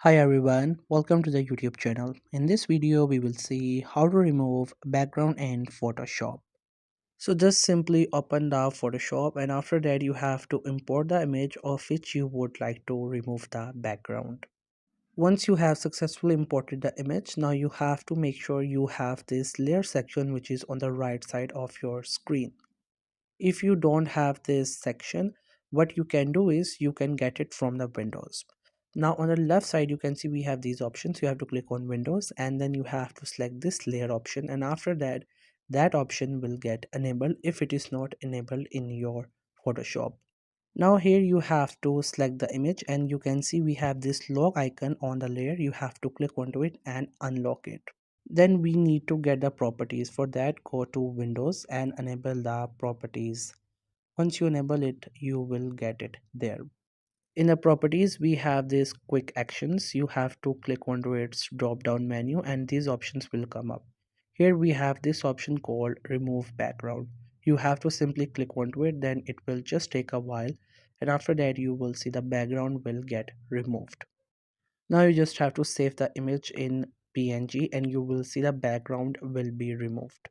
Hi everyone, welcome to the YouTube channel. In this video, we will see how to remove background in Photoshop. So just simply open the Photoshop and after that you have to import the image of which you would like to remove the background. Once you have successfully imported the image, now you have to make sure you have this layer section which is on the right side of your screen. If you don't have this section, what you can do is you can get it from the Windows. Now on the left side you can see we have these options. You have to click on Windows and then you have to select this layer option, and after that that option will get enabled if it is not enabled in your Photoshop. Now here you have to select the image and you can see we have this lock icon on the layer. You have to click onto it and unlock it. Then we need to get the properties. For that, go to Windows and enable the properties. Once you enable it, you will get it there. In the properties, we have these quick actions. You have to click onto its drop down menu and these options will come up. Here we have this option called remove background. You have to simply click onto it, then it will just take a while, and after that you will see the background will get removed. Now you just have to save the image in PNG and you will see the background will be removed.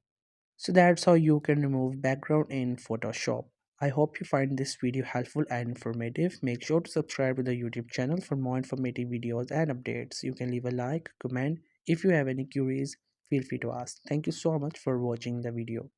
So that's how you can remove background in Photoshop. I hope you find this video helpful and informative. Make sure to subscribe to the YouTube channel for more informative videos and updates. You can leave a like, comment. If you have any queries, feel free to ask. Thank you so much for watching the video.